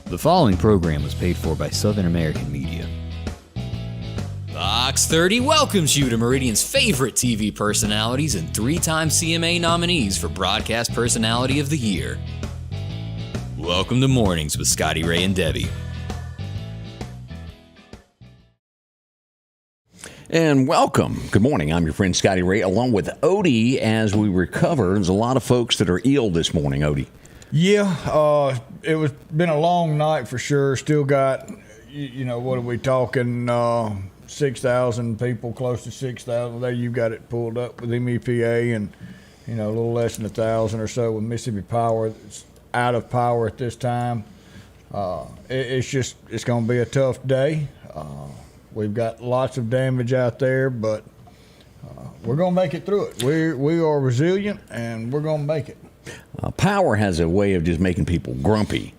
The following program was paid for by Southern American Media. Fox 30 welcomes you to Meridian's favorite TV personalities and three-time CMA nominees for Broadcast Personality of the Year. Welcome to Mornings with Scotty Ray and Debbie. And welcome. Good morning. I'm your friend Scotty Ray, along with Odie as we recover. There's a lot of folks that are ill this morning, Odie. Yeah, it was been a long night for sure. Still got, what are we talking? 6,000 people, close to 6,000. There you got it pulled up with MEPA, and a little less than 1,000 or so with Mississippi Power. It's out of power at this time. It's going to be a tough day. We've got lots of damage out there, but we're going to make it through it. We are resilient, and we're going to make it. Power has a way of just making people grumpy.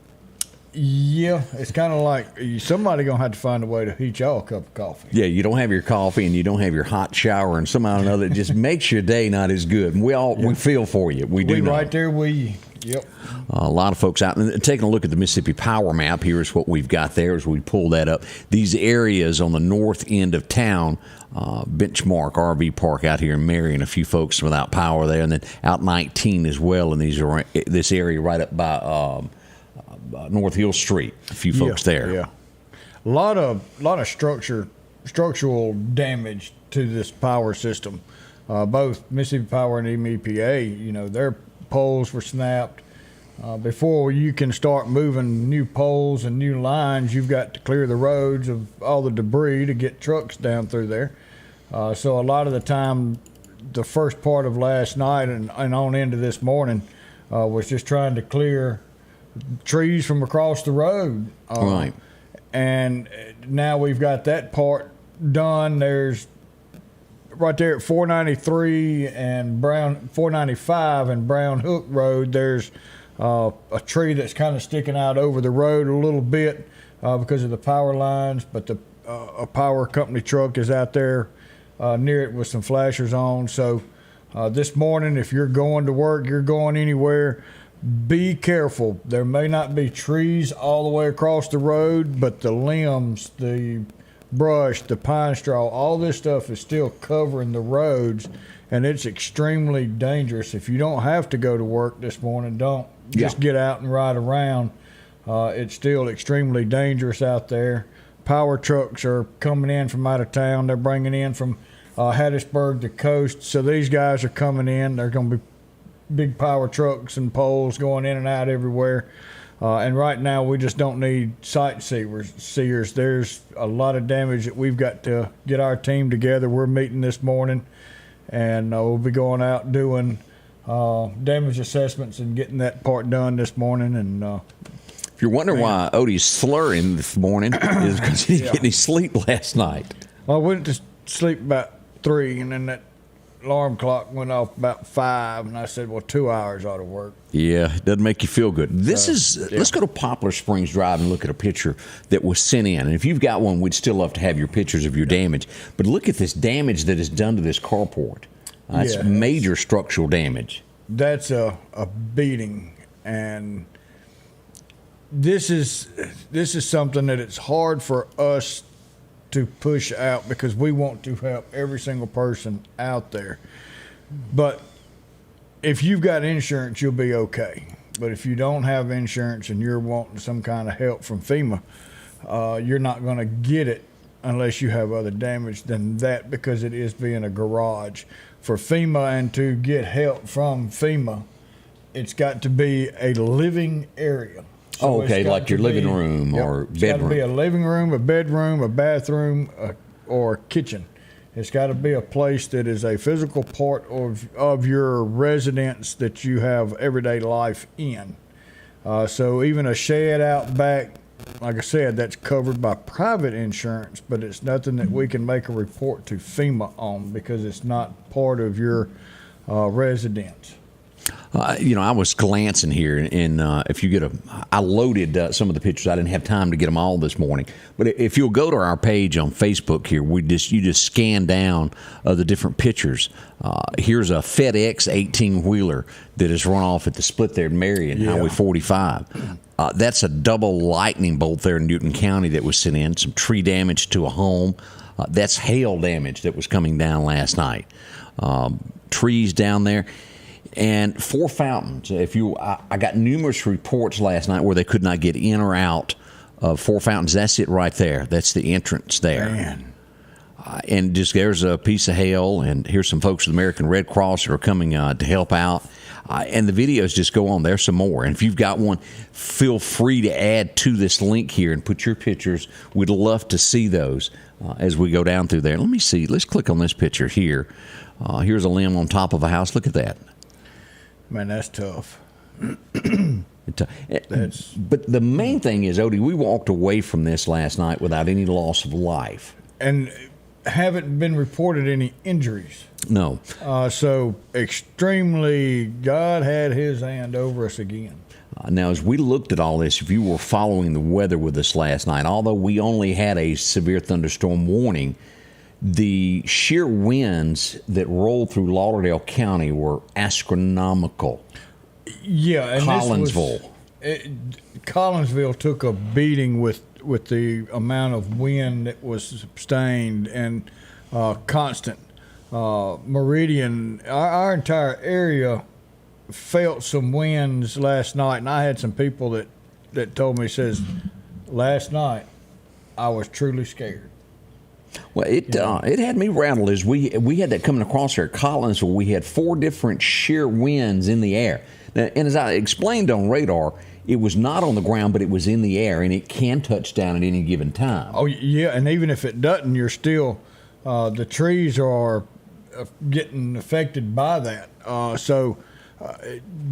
Yeah, it's kind of like somebody going to have to find a way to heat y'all a cup of coffee. Yeah, you don't have your coffee and you don't have your hot shower, and somehow or another it just makes your day not as good. And we feel for you. We do know. Right there, yep. A lot of folks out. And taking a look at the Mississippi Power map, here's what we've got there as we pull that up. These areas on the north end of town, Benchmark RV Park out here in Meridian, a few folks without power there, and then out 19 as well. And these are this area right up by North Hill Street. A few folks there. Yeah, a lot of structural damage to this power system. Both Mississippi Power and MEPA, their poles were snapped. Before you can start moving new poles and new lines, you've got to clear the roads of all the debris to get trucks down through there. So a lot of the time, the first part of last night and on into this morning was just trying to clear trees from across the road. Right. And now we've got that part done. There's right there at 493 and 495 and Brown Hook Road, there's a tree that's kind of sticking out over the road a little bit because of the power lines, but a power company truck is out there near it with some flashers on. So this morning, if you're going to work, you're going anywhere, be careful. There may not be trees all the way across the road, but the limbs, the brush, the pine straw, all this stuff is still covering the roads, and it's extremely dangerous. If you don't have to go to work this morning, don't just get out and ride around. It's still extremely dangerous out there. Power trucks are coming in from out of town. They're bringing in from Hattiesburg, the coast. So these guys are coming in. They're going to be big power trucks and poles going in and out everywhere. And right now, we just don't need sightseers. There's a lot of damage that we've got to get our team together. We're meeting this morning, and we'll be going out doing damage assessments and getting that part done this morning. And if you're wondering why Odie's slurring this morning, is because he didn't get any sleep last night. I went to sleep about 3, and then that alarm clock went off about 5, and I said, well, 2 hours ought to work. Yeah, it doesn't make you feel good. Let's go to Poplar Springs Drive and look at a picture that was sent in. And if you've got one, we'd still love to have your pictures of your damage. But look at this damage that is done to this carport. That's major structural damage. That's a beating. And this is something that it's hard for us to push out because we want to help every single person out there. But if you've got insurance, you'll be okay. But if you don't have insurance and you're wanting some kind of help from FEMA, you're not going to get it unless you have other damage than that, because it is being a garage. For FEMA and to get help from FEMA, it's got to be a living area. So like your living room or bedroom. It's got to be a living room, a bedroom, a bathroom, or a kitchen. It's got to be a place that is a physical part of your residence that you have everyday life in. So even a shed out back, like I said, that's covered by private insurance, but it's nothing that we can make a report to FEMA on because it's not part of your residence. I was glancing here, and if you get I loaded some of the pictures. I didn't have time to get them all this morning. But if you'll go to our page on Facebook here, you just scan down the different pictures. Here's a FedEx 18-wheeler that is run off at the split there in Meridian, Highway 45. That's a double lightning bolt there in Newton County that was sent in. Some tree damage to a home. That's hail damage that was coming down last night. Trees down there. And 4 fountains. I got numerous reports last night where they could not get in or out of 4 fountains. That's it right there. That's the entrance there. Man. And just there's a piece of hail, and here's some folks with the American Red Cross that are coming to help out. And the videos just go on. There's some more. And if you've got one, feel free to add to this link here and put your pictures. We'd love to see those as we go down through there. Let me see. Let's click on this picture here. Here's a limb on top of a house. Look at that. Man, that's tough. But the main thing is, Odie, we walked away from this last night without any loss of life. And haven't been reported any injuries. No. So extremely, God had his hand over us again. Now, as we looked at all this, if you were following the weather with us last night, although we only had a severe thunderstorm warning, the sheer winds that rolled through Lauderdale County were astronomical. Yeah, and Collinsville. Collinsville took a beating with the amount of wind that was sustained and constant. Meridian, our entire area felt some winds last night, and I had some people that told me, says, last night I was truly scared. Well, it had me rattled as we had that coming across there at Collinsville. We had 4 different sheer winds in the air. Now, and as I explained on radar, it was not on the ground, but it was in the air, and it can touch down at any given time. Oh, yeah, and even if it doesn't, you're still, the trees are getting affected by that. So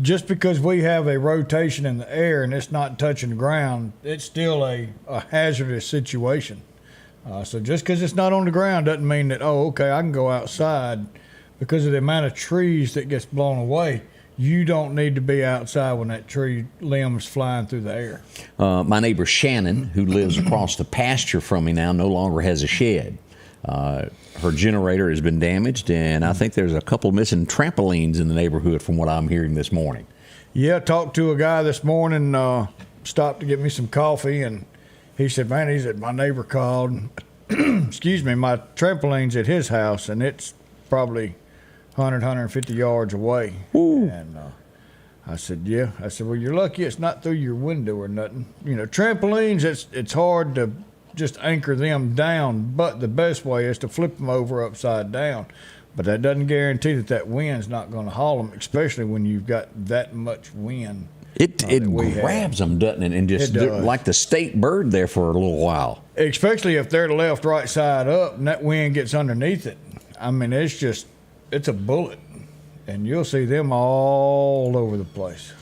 just because we have a rotation in the air and it's not touching the ground, it's still a hazardous situation. So just because it's not on the ground doesn't mean that, I can go outside. Because of the amount of trees that gets blown away, you don't need to be outside when that tree limb's flying through the air. My neighbor Shannon, who lives across the pasture from me now, no longer has a shed. Her generator has been damaged, and I think there's a couple missing trampolines in the neighborhood from what I'm hearing this morning. Yeah, talked to a guy this morning, stopped to get me some coffee, and he said, my neighbor called, excuse me, my trampoline's at his house, and it's probably 150 yards away. Ooh. And I said, yeah. I said, well, you're lucky it's not through your window or nothing. Trampolines, it's hard to just anchor them down, but the best way is to flip them over upside down. But that doesn't guarantee that wind's not going to haul them, especially when you've got that much wind. It grabs them, doesn't it? And just like the state bird there for a little while. Especially if they're left right side up and that wind gets underneath it. I mean, it's a bullet. And you'll see them all over the place.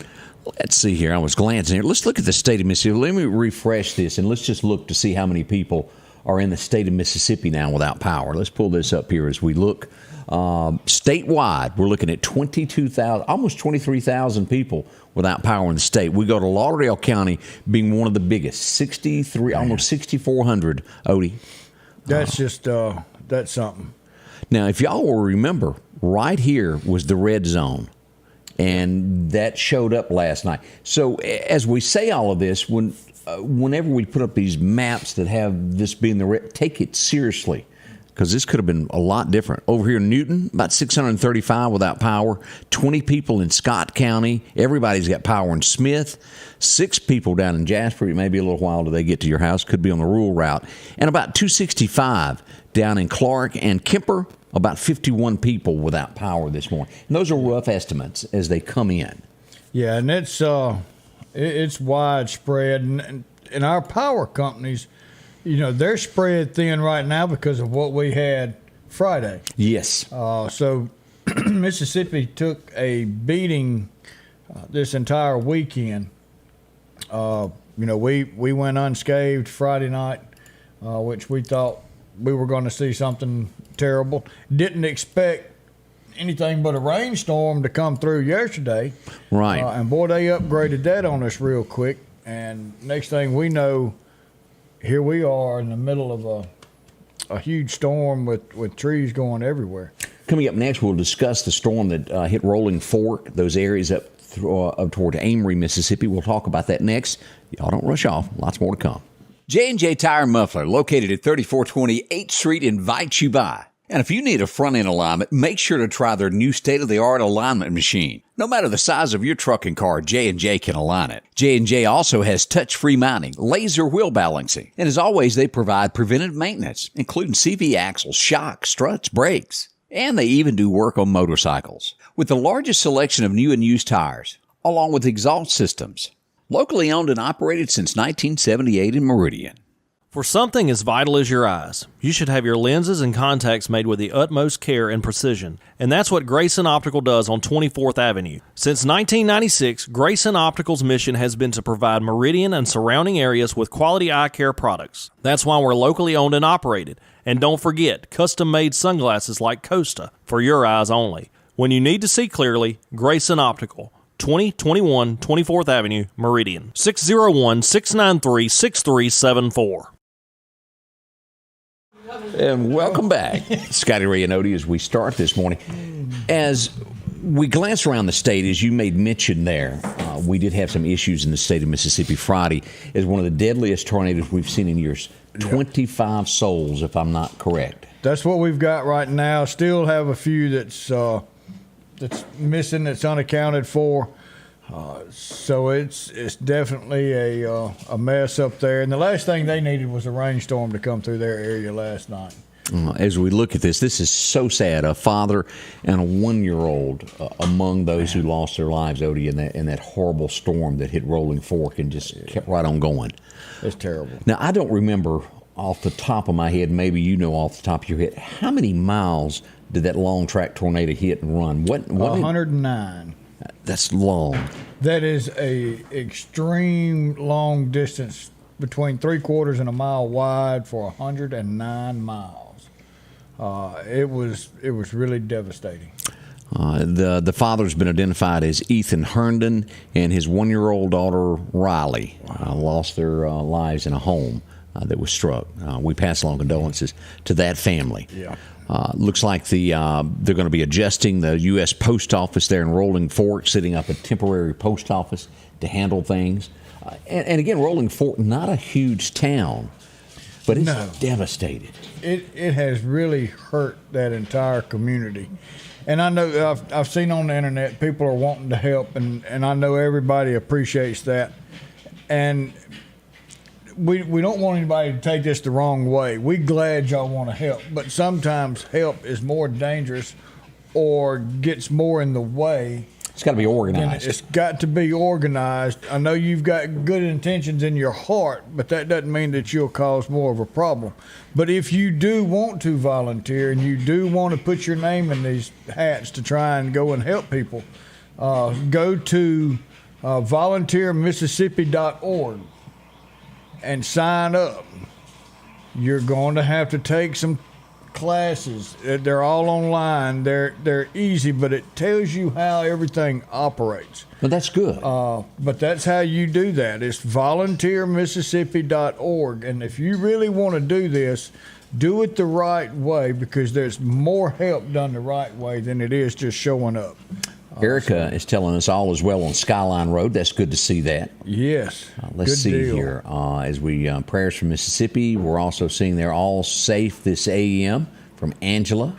Let's see here. I was glancing here. Let's look at the state of Mississippi. Let me refresh this, and let's just look to see how many people are in the state of Mississippi now without power. Let's pull this up here as we look. Statewide, we're looking at 22,000, almost 23,000 people without power in the state. We go to Lauderdale County being one of the biggest, 63, almost 6,400, Odie. That's that's something. Now, if y'all will remember, right here was the red zone, and that showed up last night. So as we say all of this, whenever we put up these maps that have this being the red, take it seriously, because this could have been a lot different. Over here in Newton, about 635 without power, 20 people in Scott County. Everybody's got power in Smith. 6 people down in Jasper. It may be a little while till they get to your house. Could be on the rural route. And about 265 down in Clark and Kemper. About 51 people without power this morning. And those are rough estimates as they come in. Yeah, and it's widespread. And our power companies, they're spread thin right now because of what we had Friday. Yes. So Mississippi took a beating this entire weekend. We went unscathed Friday night, which we thought we were going to see something terrible. Didn't expect anything but a rainstorm to come through yesterday. Right. And boy, they upgraded that on us real quick. And next thing we know, here we are in the middle of a huge storm with trees going everywhere. Coming up next, we'll discuss the storm that hit Rolling Fork, those areas up toward Amory, Mississippi. We'll talk about that next. Y'all don't rush off. Lots more to come. J&J Tire and Muffler, located at 3420 8th Street, invites you by. And if you need a front-end alignment, make sure to try their new state-of-the-art alignment machine. No matter the size of your truck and car, J&J can align it. J&J also has touch-free mounting, laser wheel balancing, and as always, they provide preventive maintenance, including CV axles, shocks, struts, brakes. And they even do work on motorcycles. With the largest selection of new and used tires, along with exhaust systems. Locally owned and operated since 1978 in Meridian. For something as vital as your eyes, you should have your lenses and contacts made with the utmost care and precision. And that's what Grayson Optical does on 24th Avenue. Since 1996, Grayson Optical's mission has been to provide Meridian and surrounding areas with quality eye care products. That's why we're locally owned and operated. And don't forget, custom-made sunglasses like Costa for your eyes only. When you need to see clearly, Grayson Optical. 2021 24th Avenue, Meridian. 601-693-6374. And welcome back, Scotty Ray and Odie, as we start this morning. As we glance around the state, as you made mention there, we did have some issues in the state of Mississippi Friday as one of the deadliest tornadoes we've seen in years. 25 souls, if I'm not correct. That's what we've got right now. Still have a few that's missing, that's unaccounted for. So it's definitely a mess up there. And the last thing they needed was a rainstorm to come through their area last night. As we look at this is so sad. A father and a 1-year-old among those who lost their lives, Odie, in that horrible storm that hit Rolling Fork and just kept right on going. It's terrible. Now, I don't remember off the top of my head, maybe you know off the top of your head, how many miles did that long track tornado hit and run? What 109. That's long. That is a extreme long distance, between 3/4 and a mile wide for 109 miles. It was really devastating. The father's been identified as Ethan Herndon, and his 1-year-old daughter Riley lost their lives in a home that was struck. We pass along condolences to that family. Yeah. Looks like they're going to be adjusting the U.S. Post Office there in Rolling Fork, setting up a temporary post office to handle things. And again, Rolling Fork, not a huge town, but it's devastated. It has really hurt that entire community. And I know I've seen on the internet people are wanting to help, and I know everybody appreciates that. And we don't want anybody to take this the wrong way. We're glad y'all want to help, but sometimes help is more dangerous or gets more in the way. It's got to be organized. It's got to be organized. I know you've got good intentions in your heart, but that doesn't mean that you'll cause more of a problem. But if you do want to volunteer and you do want to put your name in these hats to try and go and help people, go to volunteermississippi.org and sign up. You're going to have to take some classes. They're all online. They're easy, but it tells you how everything operates. Well, that's good. But that's how you do that. It's volunteermississippi.org. And if you really want to do this, do it the right way, because there's more help done the right way than it is just showing up. Erica is telling us all is well on Skyline Road. That's good to see that. Yes. Let's good see deal. here. As we prayers from Mississippi, we're also seeing they're all safe this AM from Angela.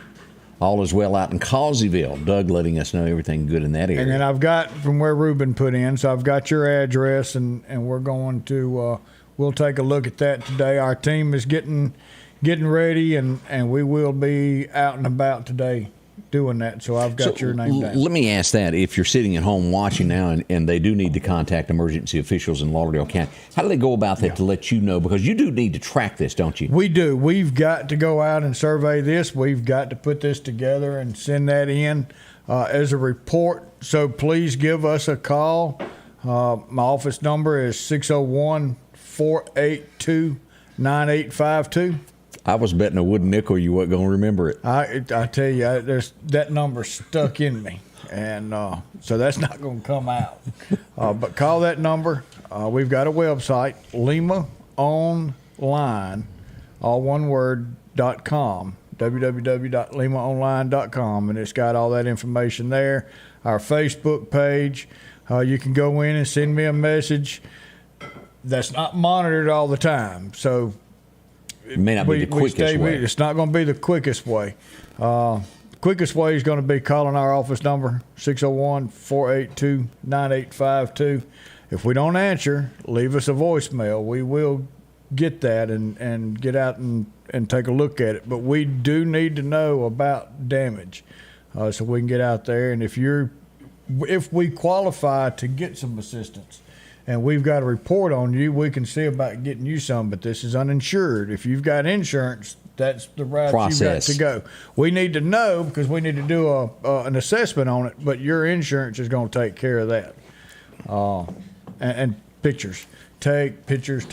All is well out in Causeyville. Doug letting us know everything good in that area. And then I've got from where Ruben put in, so I've got your address, and we're going to we'll take a look at that today. Our team is getting ready, and we will be out and about today doing that, so I've got your name down. Let me ask that. If you're sitting at home watching now and they do need to contact emergency officials in Lauderdale County, how do they go about that to let you know? Because you do need to track this, don't you? We do. We've got to go out and survey this. We've got to put this together and send that in as a report. So please give us a call. My office number is 601-482-9852. I was betting a wooden nickel you weren't going to remember it. I tell you, that number stuck in me, and so that's not going to come out. But call that number. We've got a website, Lima Online, all one word, .com, www.limaonline.com, and it's got all that information there. Our Facebook page. You can go in and send me a message. That's not monitored all the time, so it may not be the quickest way. It's not going to be the quickest way. Quickest way is going to be calling our office number, 601-482-9852. If we don't answer, leave us a voicemail. We will get that and get out and take a look at it. But we do need to know about damage so we can get out there. And if we qualify to get some assistance and we've got a report on you, we can see about getting you some. But this is uninsured. If you've got insurance, that's the route you've got to go. We need to know because we need to do an assessment on it, but your insurance is going to take care of that. And pictures. Take pictures.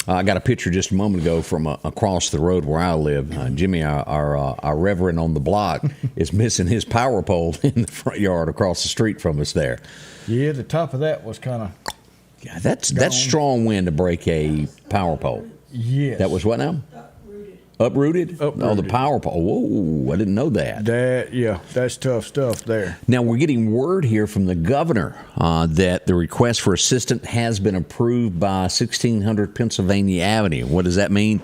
I got a picture just a moment ago from across the road where I live. Jimmy, our reverend on the block, is missing his power pole in the front yard across the street from us there. Yeah, the top of that was kind of... Yeah, that's strong wind to break a power pole. Yes. That was what now? Uprooted? Oh, the power pole. Whoa, I didn't know that. That's tough stuff there. Now, we're getting word here from the governor that the request for assistance has been approved by 1600 Pennsylvania Avenue. What does that mean?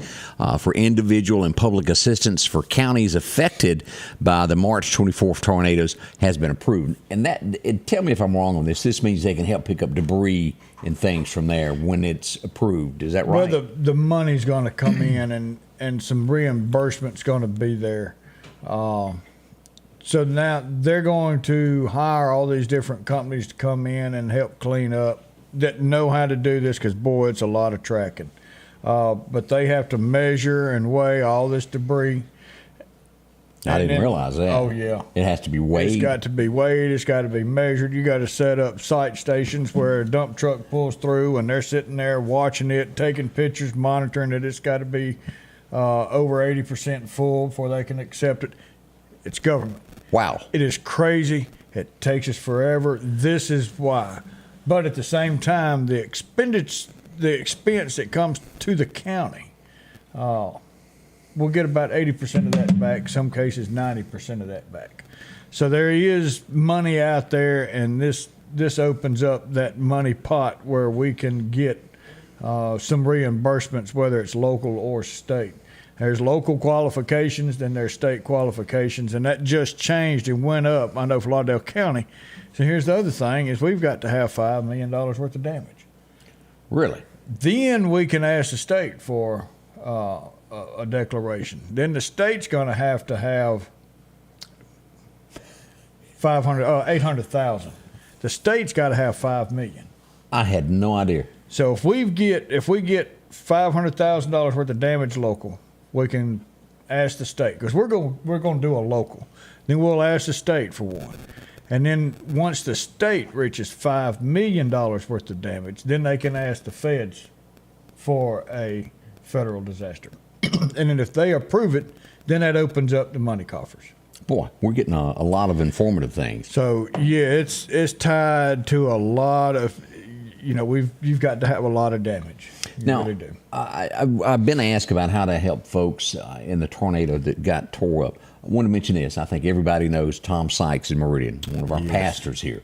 For individual and public assistance for counties affected by the March 24th tornadoes has been approved. And tell me if I'm wrong on this. This means they can help pick up debris and things from there when it's approved. Is that right? Well, the money's going to come in and some reimbursement's going to be there. So now they're going to hire all these different companies to come in and help clean up that know how to do this because, boy, it's a lot of tracking. But they have to measure and weigh all this debris. I didn't realize that. Oh, yeah. It has to be weighed. It's got to be weighed. It's got to be measured. You got to set up site stations where a dump truck pulls through and they're sitting there watching it, taking pictures, monitoring it. It's got to be over 80% full before they can accept it. It's government. Wow. It is crazy. It takes us forever. This is why. But at the same time, the expense that comes to the county, we'll get about 80% of that back, some cases 90% of that back. So there is money out there, and this opens up that money pot where we can get some reimbursements, whether it's local or state. There's local qualifications, then there's state qualifications, and that just changed and went up, I know, for Lauderdale County. So here's the other thing, is we've got to have $5 million worth of damage. Really? Then we can ask the state for a declaration. Then the state's going to have $800,000. The state's got to have $5 million. I had no idea. So if we get $500,000 worth of damage local, we can ask the state because we're going to do a local. Then we'll ask the state for one, and then once the state reaches $5 million worth of damage, then they can ask the feds for a federal disaster. And then if they approve it, then that opens up the money coffers. Boy, we're getting a lot of informative things. So yeah, it's tied to a lot of. You've got to have a lot of damage. Now, really do. I've been asked about how to help folks in the tornado that got tore up. I want to mention this. I think everybody knows Tom Sykes in Meridian, one of our pastors here.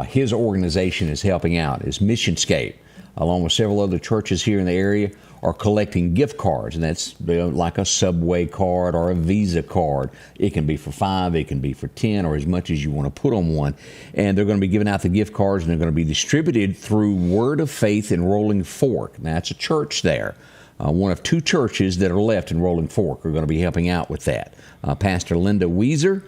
His organization is helping out. It's Missionscape, along with several other churches here in the area, are collecting gift cards, and that's like a Subway card or a Visa card. It can be for $5, it can be for $10, or as much as you want to put on one. And they're going to be giving out the gift cards, and they're going to be distributed through Word of Faith in Rolling Fork. Now, that's a church there. One of two churches that are left in Rolling Fork are going to be helping out with that. Pastor Linda Weezer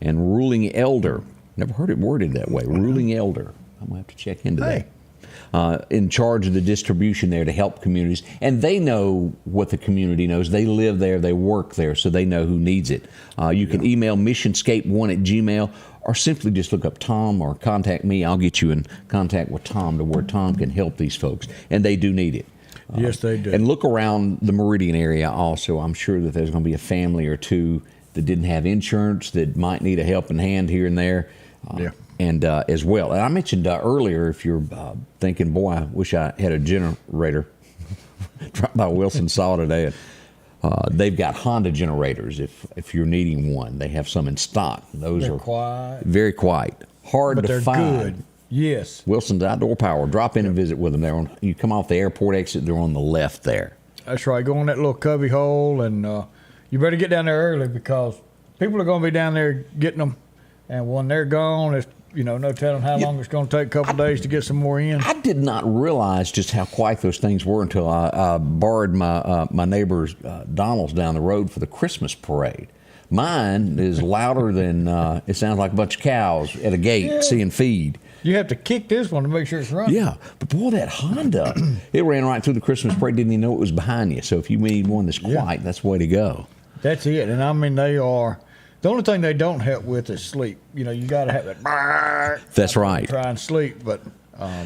and Ruling Elder. Never heard it worded that way. Ruling Elder. I'm going to have to check into that. In charge of the distribution there to help communities. And they know what the community knows. They live there, they work there, so they know who needs it. You can email missionscape1@gmail.com or simply just look up Tom or contact me. I'll get you in contact with Tom to where Tom can help these folks. And they do need it. Yes, they do. And look around the Meridian area also. I'm sure that there's going to be a family or two that didn't have insurance that might need a helping hand here and there. And as well. And I mentioned earlier, if you're thinking, boy, I wish I had a generator. Dropped by Wilson saw today. They've got Honda generators if you're needing one. They have some in stock. They're quiet. Very quiet. hard but to they're find. good. Yes. Wilson's Outdoor Power. Drop in and visit with them. You come off the airport exit, they're on the left there. That's right. Go in that little cubby hole, and you better get down there early because people are going to be down there getting them. And when they're gone, it's no telling how long it's going to take. A couple days to get some more in. I did not realize just how quiet those things were until I borrowed my neighbor's Donald's down the road for the Christmas parade. Mine is louder than it sounds like a bunch of cows at a gate seeing feed. You have to kick this one to make sure it's running. Yeah, but boy, that Honda, it ran right through the Christmas parade, didn't even know it was behind you. So if you need one that's quiet, that's the way to go. That's it. And I mean, they are. The only thing they don't help with is sleep. You got to have it. That's right. Try and sleep, but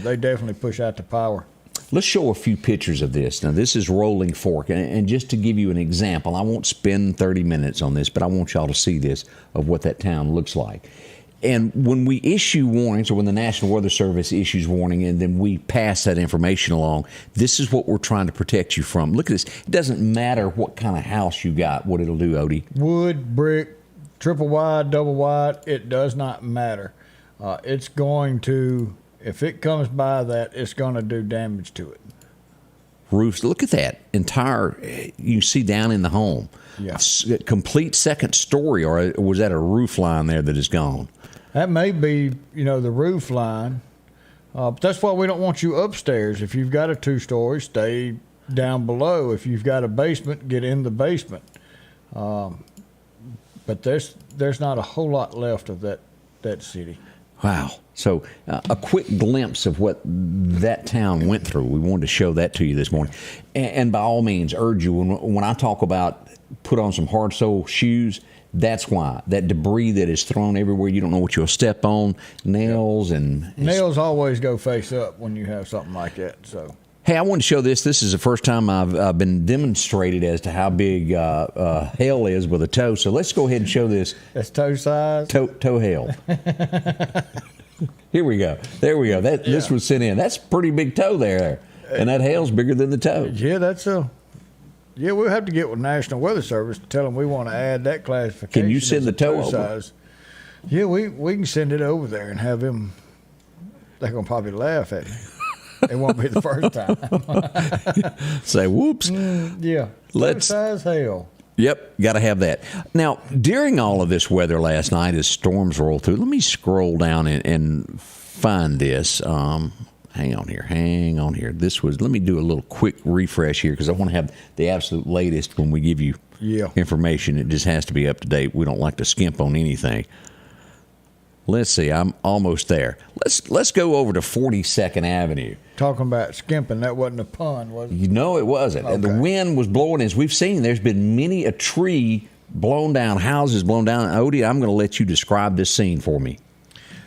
they definitely push out the power. Let's show a few pictures of this. Now, this is Rolling Fork, and just to give you an example, I won't spend 30 minutes on this, but I want y'all to see this of what that town looks like. And when we issue warnings, or when the National Weather Service issues warning, and then we pass that information along, this is what we're trying to protect you from. Look at this. It doesn't matter what kind of house you got, what it'll do, Odie. Wood, brick, triple wide, double wide, it does not matter. It's going to, if it comes by that, it's going to do damage to it. Roofs, look at that entire, you see down in the home. Yeah. Complete second story, or was that a roof line there that is gone? That may be, the roof line. But that's why we don't want you upstairs. If you've got a 2-story, stay down below. If you've got a basement, get in the basement. But there's not a whole lot left of that city. Wow. So a quick glimpse of what that town went through. We wanted to show that to you this morning. And by all means, urge you, when I talk about put on some hard sole shoes, that's why. That debris that is thrown everywhere, you don't know what you'll step on, nails and... Nails always go face up when you have something like that, so... Hey, I wanted to show this. This is the first time I've been demonstrated as to how big hail is with a toe. So let's go ahead and show this. That's toe size? Toe hail. Here we go. There we go. This was sent in. That's a pretty big toe there. And that hail's bigger than the toe. Yeah, we'll have to get with National Weather Service to tell them we want to add that classification. Can you send the toe over? Size. Yeah, we can send it over there and have them. They're going to probably laugh at me. It won't be the first time. Say, whoops. Yeah. Let's size hail. Yep, got to have that. Now, during all of this weather last night as storms rolled through, let me scroll down and find this. Hang on here. Let me do a little quick refresh here because I want to have the absolute latest when we give you information. It just has to be up to date. We don't like to skimp on anything. Let's see, I'm almost there. Let's go over to 42nd Avenue. Talking about skimping, that wasn't a pun, was it? No, it wasn't. Okay. The wind was blowing. As we've seen, there's been many a tree blown down, houses blown down. Odie, I'm going to let you describe this scene for me.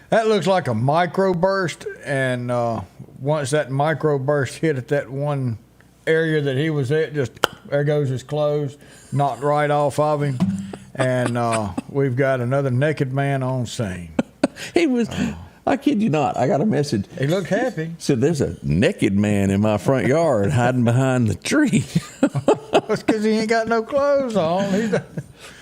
That looks like a microburst, and once that microburst hit at that one area that he was at, just there goes his clothes, knocked right off of him, and we've got another naked man on scene. He was, I kid you not, I got a message. He looked happy. Said, there's a naked man in my front yard hiding behind the tree. That's because he ain't got no clothes on.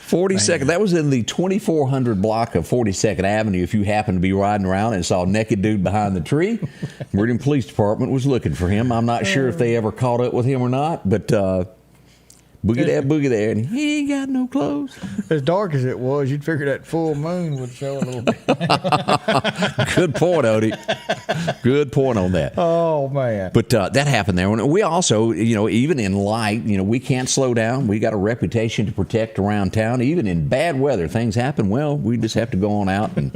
42nd, that was in the 2400 block of 42nd Avenue. If you happened to be riding around and saw a naked dude behind the tree, Meridian Police Department was looking for him. I'm not sure if they ever caught up with him or not, but boogie there, and he ain't got no clothes. As dark as it was, you'd figure that full moon would show a little bit. Good point, Odie. Good point on that. Oh, man. But that happened there. We also, even in light, we can't slow down. We got a reputation to protect around town. Even in bad weather, things happen. Well, we just have to go on out and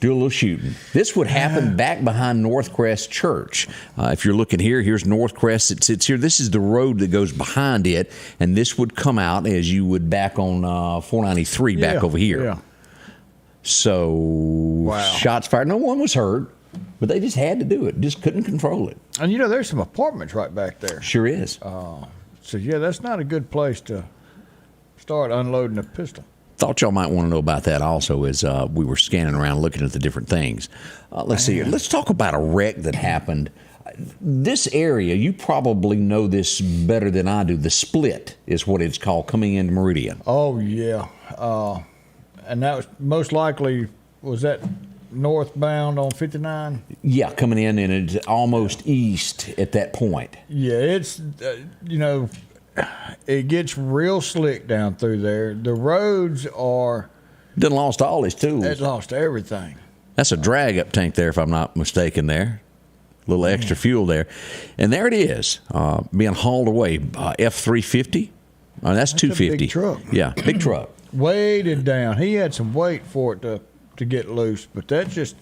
do a little shooting. This would happen back behind Northcrest Church. If you're looking here, here's Northcrest. It sits here. This is the road that goes behind it. And this would come out as you would back on 493 back over here. Yeah. So shots fired. No one was hurt, but they just had to do it. Just couldn't control it. And there's some apartments right back there. Sure is. So that's not a good place to start unloading a pistol. Thought y'all might want to know about that also as we were scanning around looking at the different things. Let's see here. Let's talk about a wreck that happened. This area, you probably know this better than I do. The Split is what it's called, coming into Meridian. Oh, yeah. And that was most likely, was that northbound on 59. Yeah, coming in and it's almost east at that point. Yeah, it's, it gets real slick down through there. The roads are... Done lost all his tools. It lost everything. That's a drag-up tank there, if I'm not mistaken there. A little extra fuel there. And there it is, being hauled away. F-350. That's 250. A big truck. Yeah, big truck. Weighted down. He had some weight for it to get loose, but that's just,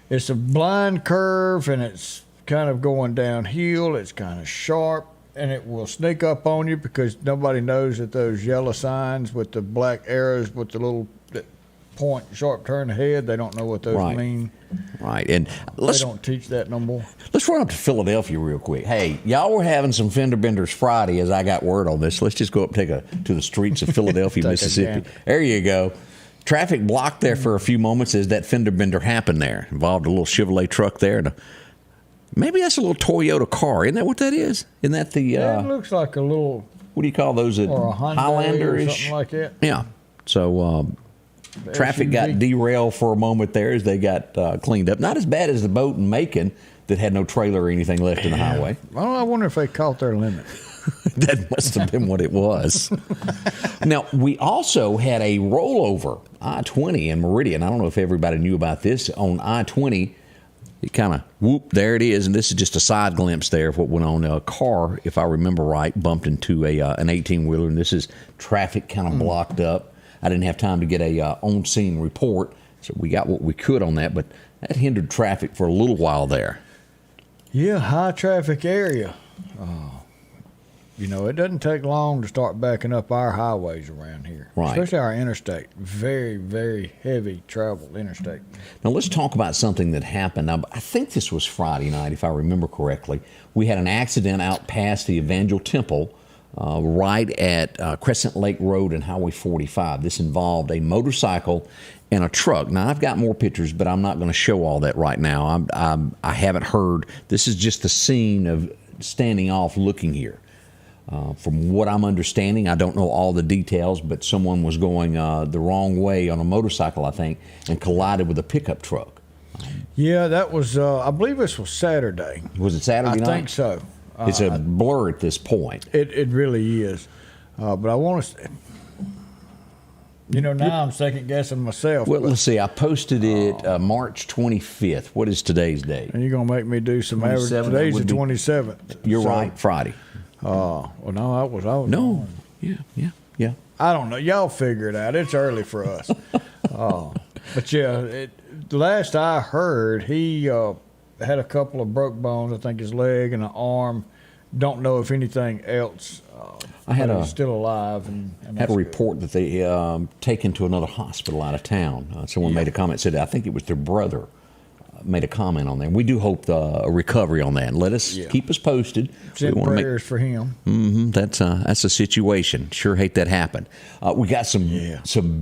it's a blind curve, and it's kind of going downhill. It's kind of sharp, and it will sneak up on you because nobody knows that those yellow signs with the black arrows with the little point sharp turn ahead, they don't know what those mean. Right. And they don't teach that no more. Let's run up to Philadelphia real quick. Hey, y'all were having some fender benders Friday as I got word on this. Let's just go up and to the streets of Philadelphia, Mississippi. There you go. Traffic blocked there for a few moments as that fender bender happened there. Involved a little Chevrolet truck there. And maybe that's a little Toyota car. Isn't that what that is? Isn't that the... Yeah, it looks like a little... What do you call those? Or a Highlander-ish? Or something like that. Yeah. So... traffic got derailed for a moment there as they got cleaned up. Not as bad as the boat in Macon that had no trailer or anything left in the highway. Well, I wonder if they caught their limit. That must have been what it was. Now, we also had a rollover, I-20 in Meridian. I don't know if everybody knew about this. On I-20, it kind of, whoop, there it is. And this is just a side glimpse there of what went on. A car, if I remember right, bumped into an 18-wheeler, and this is traffic kind of blocked up. I didn't have time to get a on-scene report, so we got what we could on that, but that hindered traffic for a little while there. Yeah, high traffic area. It doesn't take long to start backing up our highways around here, right? Especially our interstate. Very, very heavy travel interstate. Now, let's talk about something that happened. Now, I think this was Friday night, if I remember correctly. We had an accident out past the Evangel Temple, right at Crescent Lake Road and Highway 45. This involved a motorcycle and a truck. Now, I've got more pictures, but I'm not going to show all that right now. I haven't heard. This is just the scene of standing off looking here. From what I'm understanding, I don't know all the details, but someone was going the wrong way on a motorcycle, I think, and collided with a pickup truck. Yeah, that was, I believe this was Saturday. Was it Saturday night? I think so. It's a blur at this point. It really is. But I want to... now I'm second guessing myself. Well, let's see. I posted it March 25th. What is today's date? And you're going to make me do some average. Today's the 27th. You're right. Friday. Well, no, I was no. Wrong. Yeah. I don't know. Y'all figure it out. It's early for us. But yeah, the last I heard, he had a couple of broke bones. I think his leg and an arm. Don't know if anything else. He's still alive. And had a report that they taken to another hospital out of town. Someone made a comment, said I think it was their brother made a comment on there. We do hope a recovery on that. Let us keep us posted. Send prayers for him. That's a situation. Sure hate that happened. We got some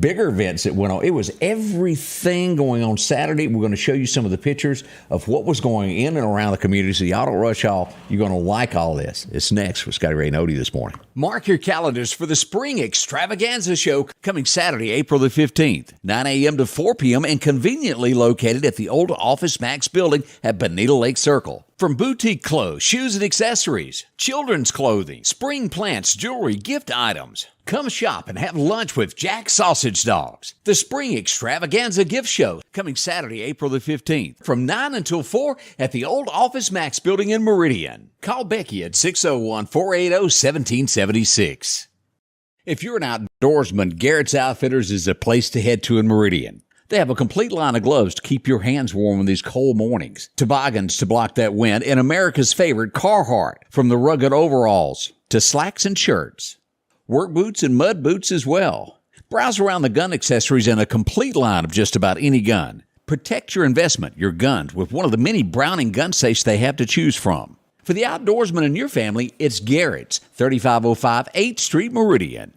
bigger events that went on. It was everything going on Saturday. We're going to show you some of the pictures of what was going in and around the community. So y'all don't rush off. You're going to like all this. It's next with Scotty Ray and Odie this morning. Mark your calendars for the Spring Extravaganza Show coming Saturday, April the 15th, 9 a.m. to 4 p.m. and conveniently located at the old Office Max building at Bonita Lake Circle. From boutique clothes, shoes and accessories, children's clothing, spring plants, jewelry, gift items. Come shop and have lunch with Jack's Sausage Dogs. The Spring Extravaganza Gift Show coming Saturday, April the 15th from 9 until 4 at the old Office Max building in Meridian. Call Becky at 601-480-1776. If you're an outdoorsman, Garrett's Outfitters is the place to head to in Meridian. They have a complete line of gloves to keep your hands warm in these cold mornings, toboggans to block that wind, and America's favorite Carhartt, from the rugged overalls to slacks and shirts. Work boots and mud boots as well. Browse around the gun accessories and a complete line of just about any gun. Protect your investment, your guns, with one of the many Browning gun safes they have to choose from. For the outdoorsman in your family, it's Garrett's, 3505 8th Street, Meridian.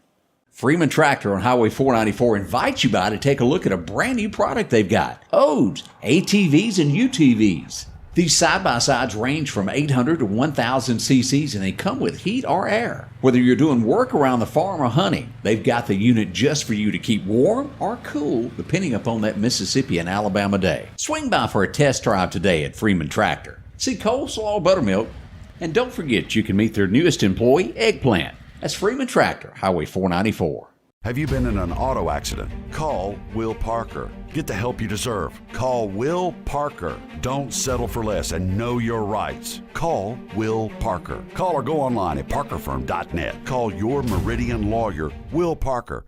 Freeman Tractor on Highway 494 invites you by to take a look at a brand new product they've got. Odes, ATVs, and UTVs. These side-by-sides range from 800 to 1,000 cc's, and they come with heat or air. Whether you're doing work around the farm or hunting, they've got the unit just for you to keep warm or cool, depending upon that Mississippi and Alabama day. Swing by for a test drive today at Freeman Tractor. See coleslaw, buttermilk, and don't forget you can meet their newest employee, Eggplant. That's Freeman Tractor, Highway 494. Have you been in an auto accident? Call Will Parker. Get the help you deserve. Call Will Parker. Don't settle for less and know your rights. Call Will Parker. Call or go online at parkerfirm.net. Call your Meridian lawyer, Will Parker.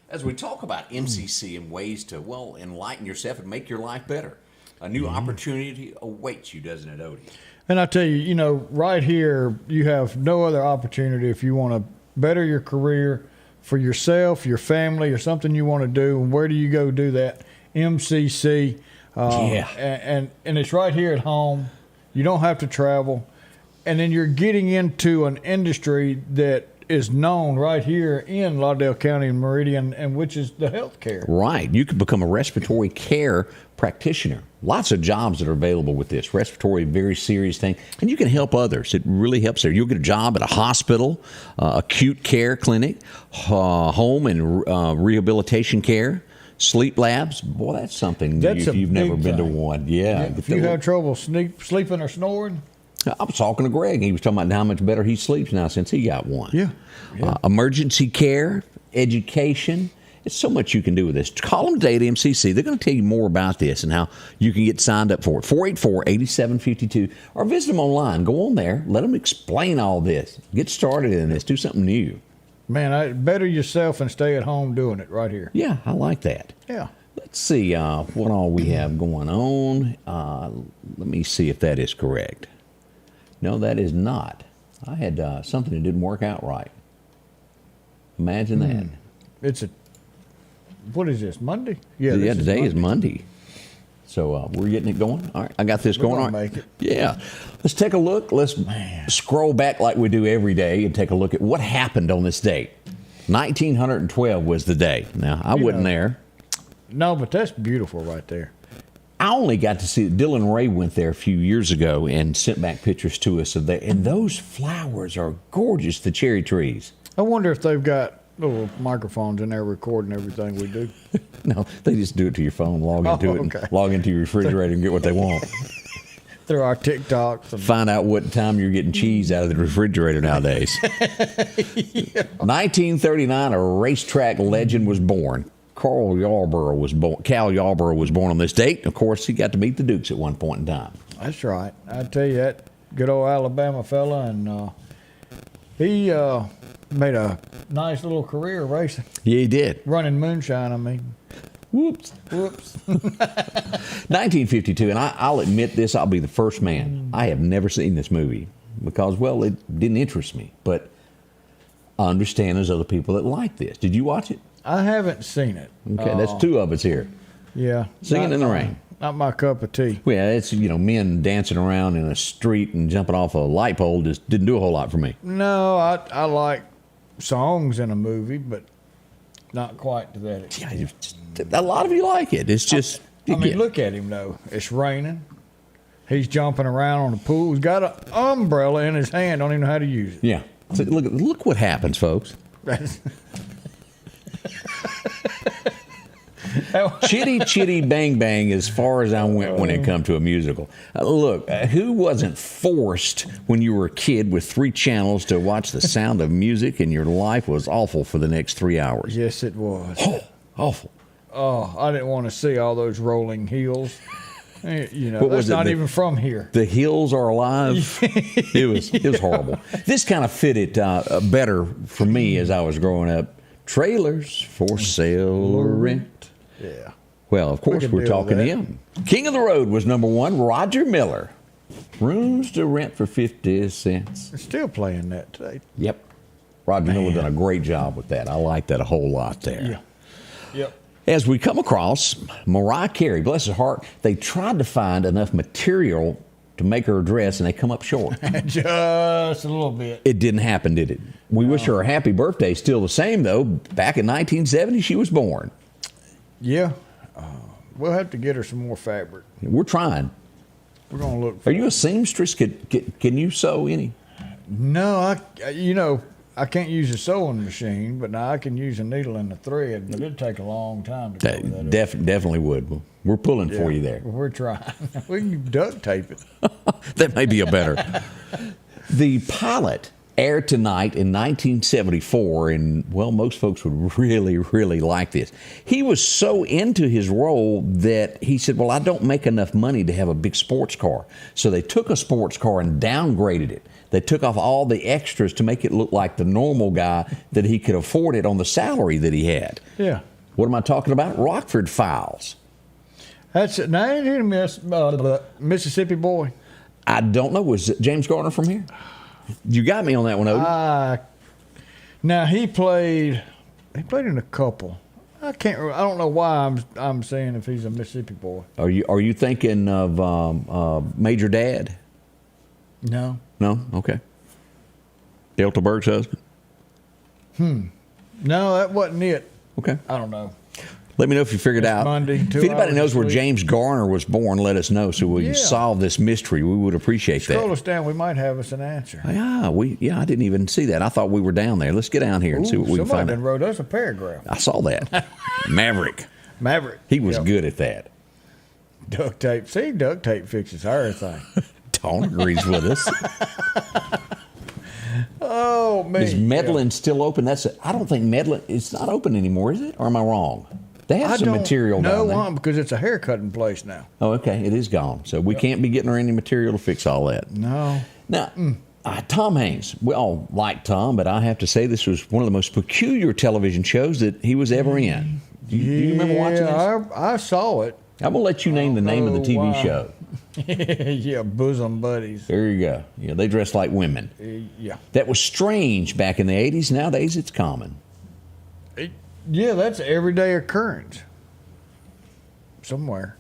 As we talk about MCC and ways to, well, enlighten yourself and make your life better, a new opportunity awaits you, doesn't it, Odie? And I tell you, right here, you have no other opportunity if you want to better your career for yourself, your family, or something you want to do. And where do you go do that? MCC. And it's right here at home. You don't have to travel. And then you're getting into an industry that is known right here in Lauderdale County and Meridian, and which is the healthcare. Right. You could become a respiratory care practitioner. Lots of jobs that are available with this. Respiratory, very serious thing. And you can help others. It really helps there. You'll get a job at a hospital, acute care clinic, home and rehabilitation care, sleep labs. Boy, that's something if you've never been to one. Yeah. If you have trouble sleeping or snoring. I was talking to Greg. He was talking about how much better he sleeps now since he got one. Yeah. Emergency care, education. It's so much you can do with this. Call them today at MCC. They're going to tell you more about this and how you can get signed up for it. 484-8752. Or visit them online. Go on there. Let them explain all this. Get started in this. Do something new. Man, better yourself and stay at home doing it right here. Yeah, I like that. Yeah. Let's see what all we have going on. Let me see if that is correct. No, that is not. I had something that didn't work out right. Imagine that. What is this, Monday? Yeah, today is Monday. So we're getting it going. All right, I got this going. We're All gonna right. make it. Yeah. Let's take a look. Let's scroll back like we do every day and take a look at what happened on this date. 1912 was the day. Now, I wasn't there. No, but that's beautiful right there. I only got to see it. Dylan Ray went there a few years ago and sent back pictures to us of that. And those flowers are gorgeous, the cherry trees. I wonder if they've got little microphones in there recording everything we do. No, they just do it to your phone, log into it, and log into your refrigerator and get what they want. Through our TikToks. And find out what time you're getting cheese out of the refrigerator nowadays. 1939, a racetrack legend was born. Cal Yarborough was born on this date. Of course, he got to meet the Dukes at one point in time. That's right. I tell you, that good old Alabama fella, and he made a nice little career racing. Yeah, he did. Running moonshine, I mean. Whoops. 1952, and I'll admit this, I'll be the first man. I have never seen this movie because, well, it didn't interest me. But I understand there's other people that like this. Did you watch it? I haven't seen it. Okay, that's two of us here. Yeah. Singing in the rain. Not my cup of tea. Well, it's, men dancing around in a street and jumping off a light pole just didn't do a whole lot for me. No, I like songs in a movie, but not quite to that extent. Yeah, a lot of you like it. It's just... look at him, though. It's raining. He's jumping around on the pool. He's got an umbrella in his hand. Don't even know how to use it. Yeah. So look what happens, folks. Chitty, chitty, bang, bang, as far as I went when it come to a musical. Look, who wasn't forced when you were a kid with 3 channels to watch The Sound of Music and your life was awful for the next 3 hours? Yes, it was. Oh, awful. Oh, I didn't want to see all those rolling hills. What was that's not even from here. The hills are alive. It was horrible. This kind of fitted better for me as I was growing up. Trailers for sale or rent. Yeah. Well, of course, we're talking to him. King of the Road was number 1, Roger Miller. Rooms to rent for 50 cents. They're still playing that today. Yep. Roger Miller done a great job with that. I like that a whole lot there. Yeah. Yep. As we come across Mariah Carey, bless her heart, they tried to find enough material to make her dress, and they come up short. Just a little bit. It didn't happen, did it? We wish her a happy birthday. Still the same, though. Back in 1970, she was born. Yeah. We'll have to get her some more fabric. We're trying. We're gonna look. For Are you a seamstress? Can you sew any? No, I can't use a sewing machine, but now I can use a needle and a thread. But it'd take a long time to cover that up. Definitely would. We're pulling for you there. We're trying. We can duct tape it. That may be a better. The pilot aired tonight in 1974, and, well, most folks would really, really like this. He was so into his role that he said, well, I don't make enough money to have a big sports car. So they took a sports car and downgraded it. They took off all the extras to make it look like the normal guy that he could afford it on the salary that he had. Yeah. What am I talking about? Rockford Files. That's it. Now, ain't he a Mississippi boy? I don't know. Was James Garner from here? You got me on that one, Odie. Now he played in a couple. I don't know why I'm saying if he's a Mississippi boy. Are you thinking of Major Dad? No. No? Okay. Delta Berg's husband? No, that wasn't it. Okay. I don't know. Let me know if you figured out. Monday, if 2 anybody hours knows where sleep. James Garner was born, let us know so we can solve this mystery. We would appreciate Scroll that. us down. We might have us an answer. Yeah, I didn't even see that. I thought we were down there. Let's get down here and see what we can find Somebody out. wrote us a paragraph. I saw that. Maverick. He was good at that. Duct tape. See, duct tape fixes everything. Tom agrees with us. Oh, man. Is Medlin still open? I don't think Medlin, it's not open anymore, is it? Or am I wrong? They have some material down there. No, because it's a haircutting place now. Oh, okay. It is gone. So we can't be getting her any material to fix all that. No. Now, Tom Hanks, we all like Tom, but I have to say this was one of the most peculiar television shows that he was ever in. Do you remember watching this? I saw it. I'm going to let you name the name of the TV show. Yeah, Bosom Buddies. There you go. Yeah, they dress like women. Yeah. That was strange back in the 80s. Nowadays, it's common. Yeah, that's an everyday occurrence. Somewhere.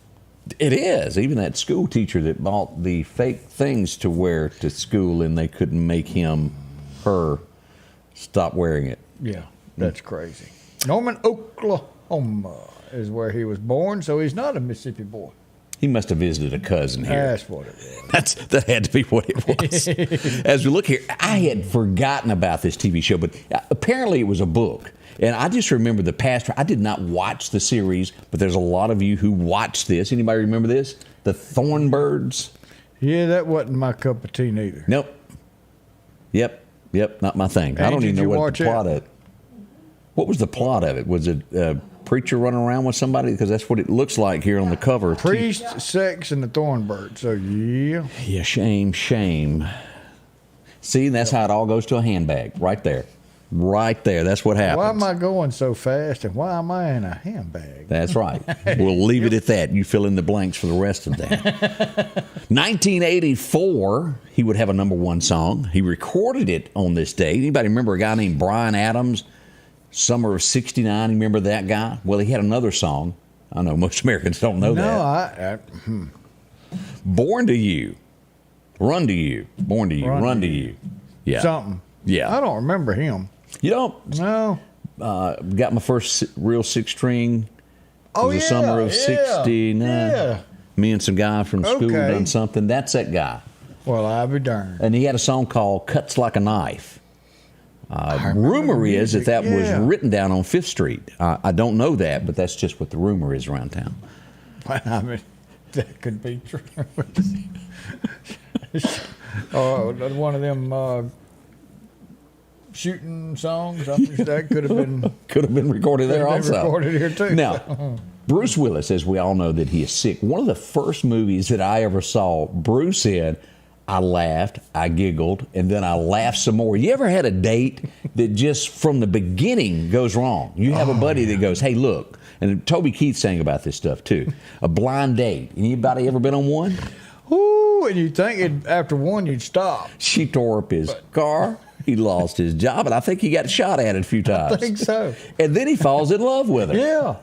It is. Even that school teacher that bought the fake things to wear to school and they couldn't make her stop wearing it. Yeah, that's crazy. Norman, Oklahoma is where he was born, so he's not a Mississippi boy. He must have visited a cousin here. That's what it was. That had to be what it was. As we look here, I had forgotten about this TV show, but apparently it was a book. And I just remember the pastor. I did not watch the series, but there's a lot of you who watched this. Anybody remember this? The Thornbirds? Yeah, that wasn't my cup of tea neither. Nope. Yep, not my thing. Hey, I don't did even you know what watch the plot of it. What was the plot of it? Was it a preacher running around with somebody? Because that's what it looks like here on the cover. Priest, sex, and the Thornbird. So, yeah. Yeah, shame. See, that's how it all goes to a handbag. Right there. That's what happens. Why am I going so fast, and why am I in a handbag? That's right. We'll leave it at that. You fill in the blanks for the rest of that. 1984, he would have a number one song. He recorded it on this day. Anybody remember a guy named Bryan Adams? Summer of '69. You remember that guy? Well, he had another song. I know most Americans don't know that. Born to You. Run to You. Born to You. Run to You. Yeah. Something. Yeah. I don't remember him. You don't? No. Got my first real six string. Oh, it was the summer of '69. Yeah. Me and some guy from school Okay. done something. That's that guy. Well, I'll be darned. And he had a song called Cuts Like a Knife. Rumor is that was written down on 5th Street. I don't know that, but that's just what the rumor is around town. Well, I mean, that could be true. One of them shooting songs. That could have been recorded there also. Recorded here too. Now, Bruce Willis, as we all know, that he is sick. One of the first movies that I ever saw, Bruce in, I laughed, I giggled, and then I laughed some more. You ever had a date that just from the beginning goes wrong? You have a buddy that goes, hey, look, and Toby Keith sang about this stuff too, a blind date. Anybody ever been on one? Ooh, and you'd think after one you'd stop. She tore up his car. He lost his job, and I think he got shot at it a few times. I think so. And then he falls in love with her. Yeah.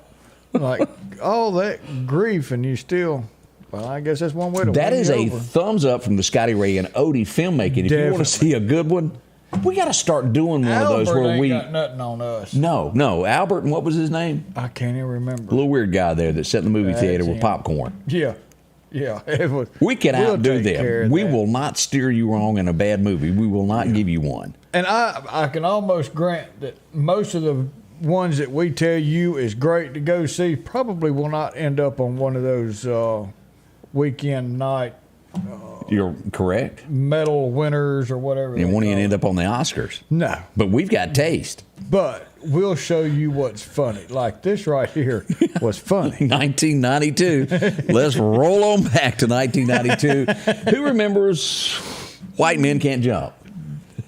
Like all that grief, and you still... Well, I guess that's one way to That win is you a over. thumbs up from the Scotty Ray and Odie filmmaking. If you want to see a good one, we got to start doing one of those where ain't got nothing on us. No. Albert, and what was his name? I can't even remember. A little weird guy there that sat in the movie That's theater with him. popcorn. Yeah. Yeah, it was. We can we'll outdo take care them. of We that. will not steer you wrong in a bad movie. We will not give you one. And I can almost grant that most of the ones that we tell you is great to go see probably will not end up on one of those weekend night You're correct. medal winners or whatever. It they won't even call end it. up on the Oscars. No, But we've got taste. but we'll show you what's funny. Like this right here was funny. 1992. Let's roll on back to 1992. Who remembers White Men Can't Jump?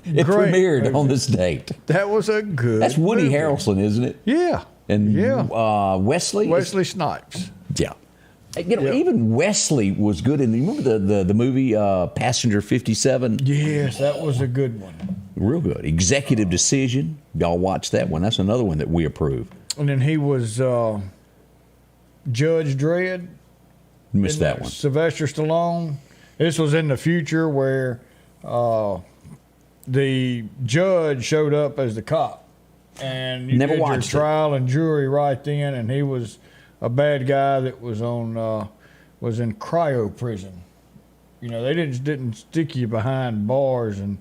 It Great premiered movie. on this date. That was a good. That's Woody movie. Harrelson, isn't it? Yeah, And yeah. Wesley? Wesley Snipes. Yeah. You know, Yep. even Wesley was good in. You remember the movie Passenger 57? Yes, that was a good one. Real good. Executive Decision. Y'all watch that one. That's another one that we approve. And then he was Judge Dredd. Missed that one. Sylvester Stallone. This was in the future where the judge showed up as the cop, and you Never did your watched it. trial and jury right then, and he was a bad guy that was on was in cryo prison. You know, they didn't stick you behind bars, and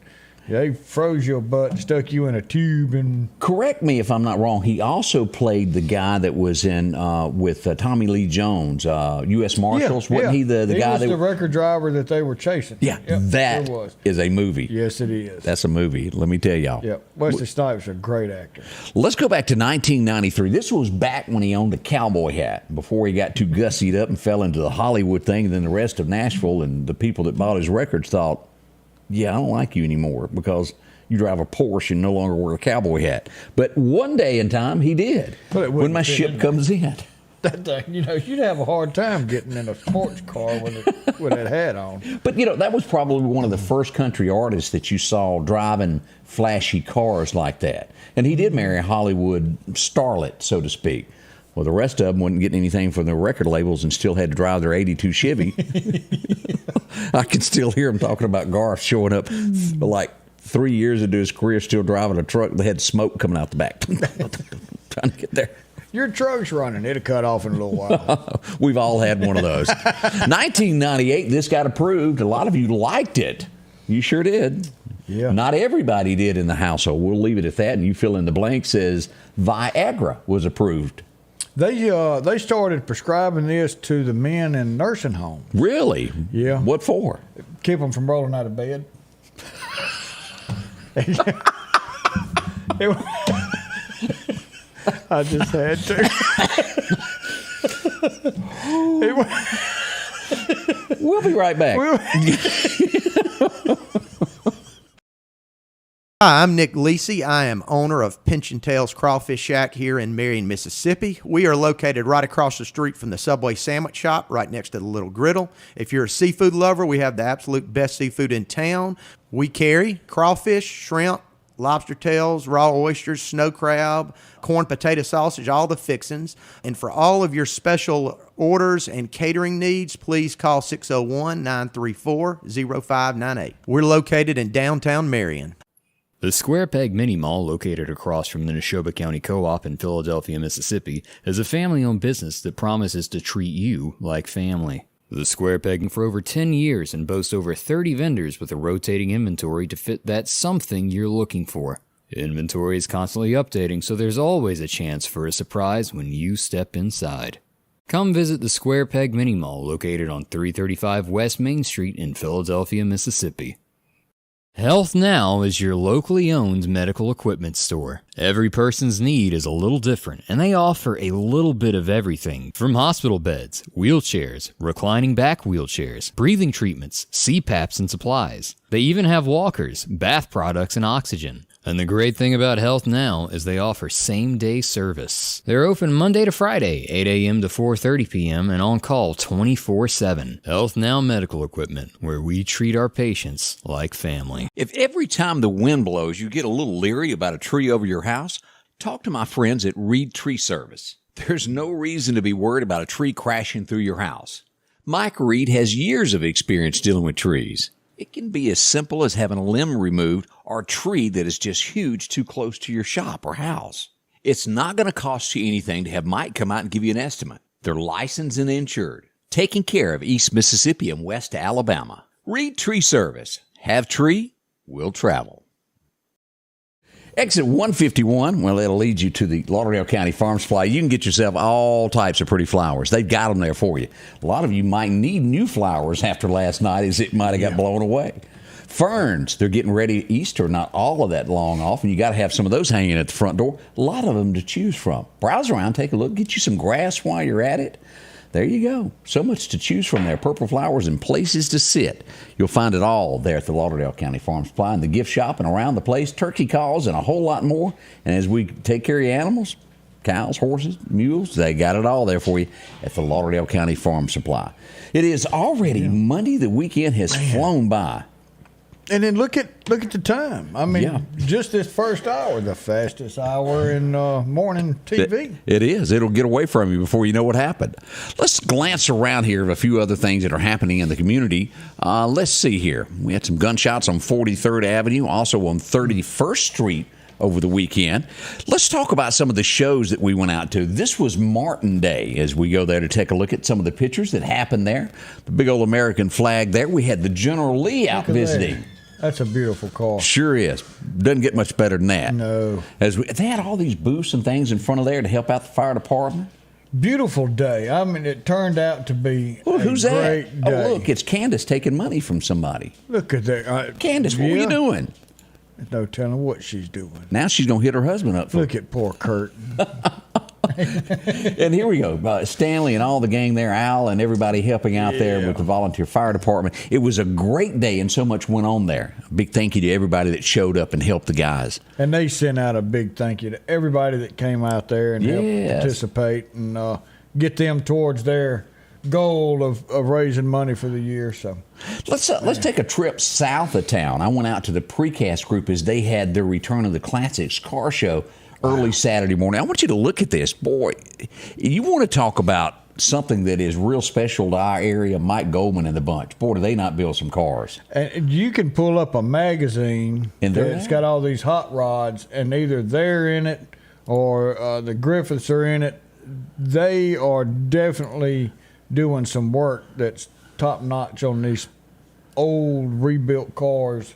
they froze your butt, and stuck you in a tube, and Correct me if I'm not wrong. He also played the guy that was in with Tommy Lee Jones, U.S. Marshals. Wasn't he the guy was that? the record driver that they were chasing? Yeah, Yep, that sure was. is a movie. Yes, it is. That's a movie. Let me tell y'all. Yep. Wesley Snipes is a great actor. Let's go back to 1993. This was back when he owned a cowboy hat, before he got too gussied up and fell into the Hollywood thing. And then the rest of Nashville and the people that bought his records thought, yeah, I don't like you anymore because you drive a Porsche and no longer wear a cowboy hat. But one day in time, he did. But it When wouldn't my fit ship in comes in. That thing, you know, you'd have a hard time getting in a sports car with that hat on. But, you know, that was probably one of the first country artists that you saw driving flashy cars like that. And he did marry a Hollywood starlet, so to speak. Well, the rest of them wouldn't get anything from the record labels and still had to drive their 82 Chevy. I can still hear him talking about Garth showing up like 3 years into his career, still driving a truck that had smoke coming out the back. Trying to get there. Your truck's running. It'll cut off in a little while. We've all had one of those. 1998, this got approved. A lot of you liked it. You sure did. Yeah. Not everybody did in the household. We'll leave it at that, and you fill in the blanks as Viagra was approved. They started prescribing this to the men in nursing homes. Really? Yeah. What for? Keep them from rolling out of bed. I just had to. We'll be right back. Hi, I'm Nick Lisi. I am owner of Pinch and Tails Crawfish Shack here in Meridian, Mississippi. We are located right across the street from the Subway Sandwich Shop, right next to the Little Griddle. If you're a seafood lover, we have the absolute best seafood in town. We carry crawfish, shrimp, lobster tails, raw oysters, snow crab, corn potato sausage, all the fixins. And for all of your special orders and catering needs, please call 601-934-0598. We're located in downtown Marion. The Square Peg Mini Mall, located across from the Neshoba County Co-op in Philadelphia, Mississippi, is a family-owned business that promises to treat you like family. The Square Peg for over 10 years and boasts over 30 vendors with a rotating inventory to fit that something you're looking for. Inventory is constantly updating, so there's always a chance for a surprise when you step inside. Come visit the Square Peg Mini Mall, located on 335 West Main Street in Philadelphia, Mississippi. Health Now is your locally owned medical equipment store. Every person's need is a little different, and they offer a little bit of everything from hospital beds, wheelchairs, reclining back wheelchairs, breathing treatments, CPAPs and supplies. They even have walkers, bath products, and oxygen. And the great thing about Health Now is they offer same-day service. They're open Monday to Friday, 8 a.m. to 4:30 p.m. and on call 24/7. Health Now Medical Equipment, where we treat our patients like family. If every time the wind blows you get a little leery about a tree over your house, talk to my friends at Reed Tree Service. There's no reason to be worried about a tree crashing through your house. Mike Reed has years of experience dealing with trees. It can be as simple as having a limb removed or a tree that is just huge too close to your shop or house. It's not going to cost you anything to have Mike come out and give you an estimate. They're licensed and insured. taking care of East Mississippi and West Alabama. Reed Tree Service. Have tree, will travel. Exit 151, well, it'll lead you to the Lauderdale County Farm Supply. You can get yourself all types of pretty flowers. They've got them there for you. A lot of you might need new flowers after last night as it might have got blown away. Ferns, they're getting ready. Easter, not all of that long off, and you got to have some of those hanging at the front door. A lot of them to choose from. Browse around, take a look, get you some grass while you're at it. There you go. So much to choose from there. Purple flowers and places to sit. You'll find it all there at the Lauderdale County Farm Supply and the gift shop and around the place. Turkey calls and a whole lot more. And as we take care of your animals, cows, horses, mules, they got it all there for you at the Lauderdale County Farm Supply. It is already Monday. The weekend has flown by. And then look at the time. I mean, just this first hour, the fastest hour in morning TV. It is. It'll get away from you before you know what happened. Let's glance around here at a few other things that are happening in the community. Let's see here. We had some gunshots on 43rd Avenue, also on 31st Street over the weekend. Let's talk about some of the shows that we went out to. This was Martin Day as we go there to take a look at some of the pictures that happened there. The big old American flag there. We had the General Lee out visiting. That's a beautiful car. Sure is. Doesn't get much better than that. No. They had all these booths and things in front of there to help out the fire department. Beautiful day. I mean, it turned out to be who's a great that? day. Oh, look, it's Candace taking money from somebody. Look at that. Candace, what are you doing? There's no telling what she's doing. Now she's going to hit her husband up. Look at poor Kurt. And here we go. Stanley and all the gang there, Al and everybody helping out there with the volunteer fire department. It was a great day and so much went on there. A big thank you to everybody that showed up and helped the guys. And they sent out a big thank you to everybody that came out there and helped participate and get them towards their goal of raising money for the year. So let's take a trip south of town. I went out to the Precast group as they had their Return of the Classics car show early Saturday morning. I want you to look at this. Boy, you want to talk about something that is real special to our area, Mike Goldman and the bunch. Boy, do they not build some cars. And you can pull up a magazine that's got all these hot rods, and either they're in it or the Griffiths are in it. They are definitely doing some work that's top-notch on these old rebuilt cars.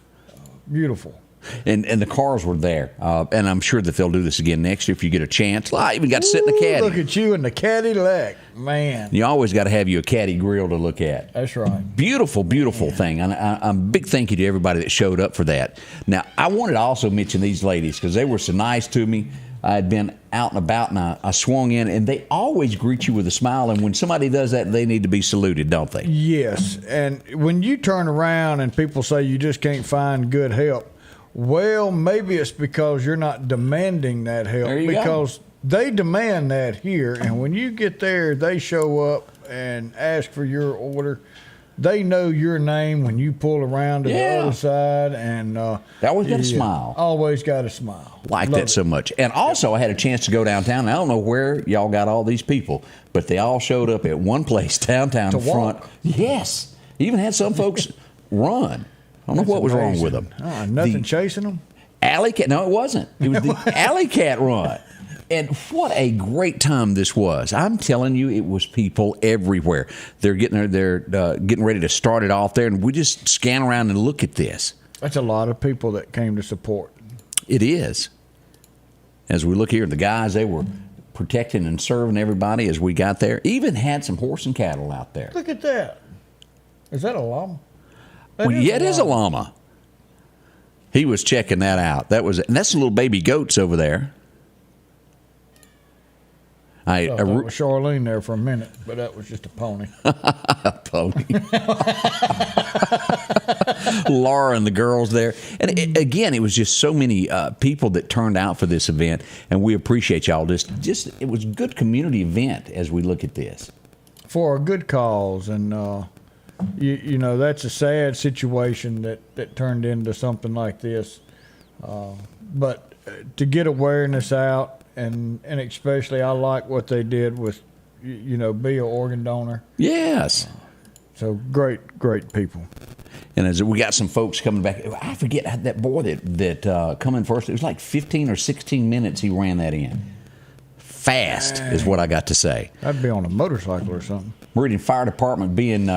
Beautiful. And the cars were there, and I'm sure that they'll do this again next year if you get a chance. I even got to sit in the caddy. Look at you in the Cadillac, man. You always got to have you a caddy grill to look at. That's right. Beautiful, beautiful thing. And I'm a big thank you to everybody that showed up for that. Now, I wanted to also mention these ladies because they were so nice to me. I had been out and about, and I swung in, and they always greet you with a smile. And when somebody does that, they need to be saluted, don't they? Yes. And when you turn around and people say you just can't find good help, well, maybe it's because you're not demanding that help. Because they demand that here, and when you get there, they show up and ask for your order. They know your name when you pull around to the other side, and they always got a smile. Always got a smile. Like that so much. And also, I had a chance to go downtown. And I don't know where y'all got all these people, but they all showed up at one place downtown in front. Walk. Yes, even had some folks run. I don't know what was wrong with them. Nothing chasing them? Alley cat? No, it wasn't. It was the alley cat run. And what a great time this was. I'm telling you, it was people everywhere. They're getting ready to start it off there, and we just scan around and look at this. That's a lot of people that came to support. It is. As we look here, the guys, they were protecting and serving everybody as we got there. Even had some horse and cattle out there. Look at that. Is that a llama? It is a llama. He was checking that out. And that's the little baby goats over there. I thought that was Charlene there for a minute, but that was just a pony. A pony. Laura and the girls there. And again, it was just so many people that turned out for this event, and we appreciate y'all. It was a good community event as we look at this. For a good cause, and you know, that's a sad situation that turned into something like this. But to get awareness out, and especially I like what they did with, be an organ donor. Yes. So great people. And as we got some folks coming back, I forget that boy that come in first. It was like 15 or 16 minutes he ran that in. fast is what I got to say. I'd be on a motorcycle or something. Meridian Fire Department being